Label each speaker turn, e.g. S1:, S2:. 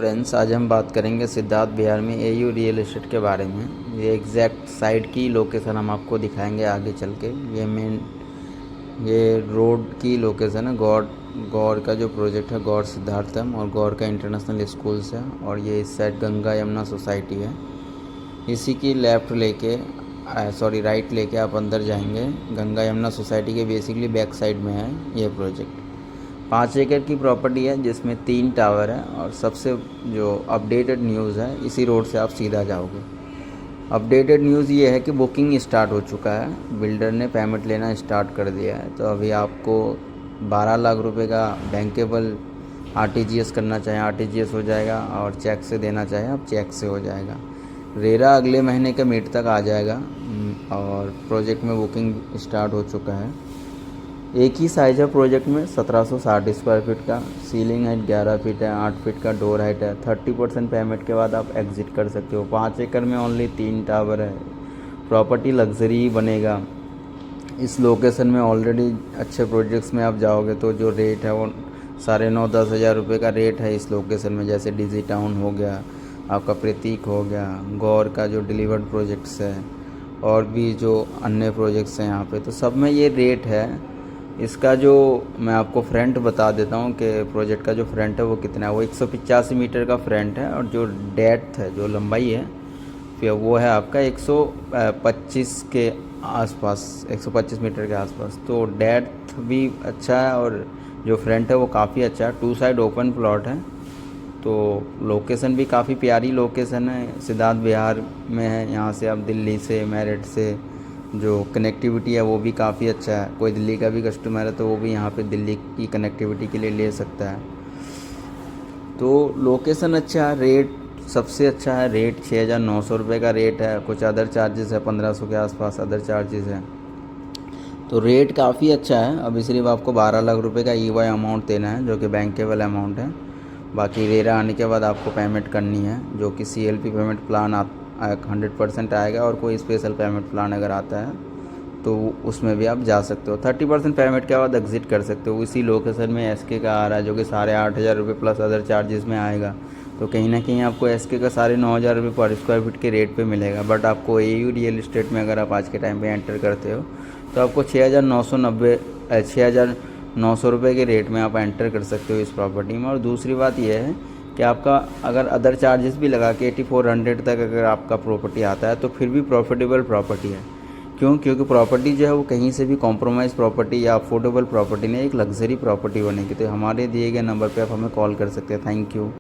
S1: Friends, आज हम बात करेंगे सिद्धार्थ बिहार में एयू रियल एस्टेट के बारे में। ये एग्जैक्ट साइट की लोकेशन हम आपको दिखाएंगे आगे चल के। ये रोड की लोकेशन है। गौर का जो प्रोजेक्ट है, गौर सिद्धार्थम और गौर का इंटरनेशनल स्कूल्स है। और ये इस साइड गंगा यमुना सोसाइटी है। इसी की राइट लेके आप अंदर जाएंगे। गंगा यमुना सोसाइटी के बेसिकली बैक साइड में है ये प्रोजेक्ट। 5 एकड़ की प्रॉपर्टी है जिसमें 3 टावर है। और सबसे जो अपडेटेड न्यूज़ है, इसी रोड से आप सीधा जाओगे। अपडेटेड न्यूज़ ये है कि बुकिंग स्टार्ट हो चुका है, बिल्डर ने पेमेंट लेना स्टार्ट कर दिया है। तो अभी आपको 12 लाख रुपए का बैंकेबल आरटीजीएस करना चाहें आरटीजीएस हो जाएगा, और चेक से देना चाहें आप चेक से हो जाएगा। रेरा अगले महीने के मिड तक आ जाएगा। और प्रोजेक्ट में बुकिंग स्टार्ट हो चुका है। एक ही साइज है प्रोजेक्ट में, 1760 स्क्वायर फीट का। सीलिंग हाइट 11 फीट है, 8 फीट का डोर हाइट है। 30% पेमेंट के बाद आप एग्जिट कर सकते हो। 5 एकड़ में ओनली 3 टावर है। प्रॉपर्टी लग्जरी बनेगा। इस लोकेशन में ऑलरेडी अच्छे प्रोजेक्ट्स में आप जाओगे तो जो रेट है वो 9,500-10 हज़ार रुपये का रेट है इस लोकेशन में। जैसे डिजी टाउन हो गया, आपका प्रतीक हो गया, गौर का जो डिलीवर्ड प्रोजेक्ट्स है, और भी जो अन्य प्रोजेक्ट्स हैं यहाँ पे, तो सब में ये रेट है। इसका जो मैं आपको फ्रंट बता देता हूँ कि प्रोजेक्ट का जो फ्रंट है वो कितना है। वो 185 मीटर का फ्रंट है। और जो डेप्थ है, जो लंबाई है, फिर वो है आपका 125 के आसपास, 125 मीटर के आसपास। तो डेप्थ भी अच्छा है और जो फ्रंट है वो काफ़ी अच्छा है। 2 साइड ओपन प्लॉट है। तो लोकेशन भी काफ़ी प्यारी लोकेशन है, सिद्धार्थ बिहार में है। यहाँ से आप दिल्ली से, मेरठ से जो कनेक्टिविटी है वो भी काफ़ी अच्छा है। कोई दिल्ली का भी कस्टमर है तो वो भी यहाँ पे दिल्ली की कनेक्टिविटी के लिए ले सकता है। तो लोकेशन अच्छा है, रेट सबसे अच्छा है। रेट 6,900 रुपये का रेट है। कुछ अदर चार्जेस है, 1,500 के आसपास अदर चार्जेस हैं। तो रेट काफ़ी अच्छा है। अभी सिर्फ आपको 12 लाख रुपये का EY अमाउंट देना है, जो कि बैंकेबल अमाउंट है। बाकी रेरा आने के बाद आपको पेमेंट करनी है, जो कि CLP पेमेंट प्लान 100% आएगा। और कोई स्पेशल पेमेंट प्लान अगर आता है तो उसमें भी आप जा सकते हो। 30% पेमेंट के बाद एग्जिट कर सकते हो। इसी लोकेशन में SK का आ रहा है, जो कि 8,500 रुपये प्लस अदर चार्जेस में आएगा। तो कहीं ना कहीं आपको SK का 9,500 रुपये पर स्क्वायर फीट के रेट पे मिलेगा। बट आपको AU रियल इस्टेट में अगर आप आज के टाइम पे एंटर करते हो तो आपको 6,900 रुपये के रेट में आप एंटर कर सकते हो इस प्रॉपर्टी में। और दूसरी बात यह है कि आपका अगर अदर चार्जेस भी लगा के 8,400 तक अगर आपका प्रॉपर्टी आता है तो फिर भी प्रॉफिटेबल प्रॉपर्टी है। क्योंकि प्रॉपर्टी जो है वो कहीं से भी कॉम्प्रोमाइज़ प्रॉपर्टी या अफोर्डेबल प्रॉपर्टी नहीं, एक लग्जरी प्रॉपर्टी बनेगी। तो हमारे दिए गए नंबर पे आप हमें कॉल कर सकते हैं। Thank you.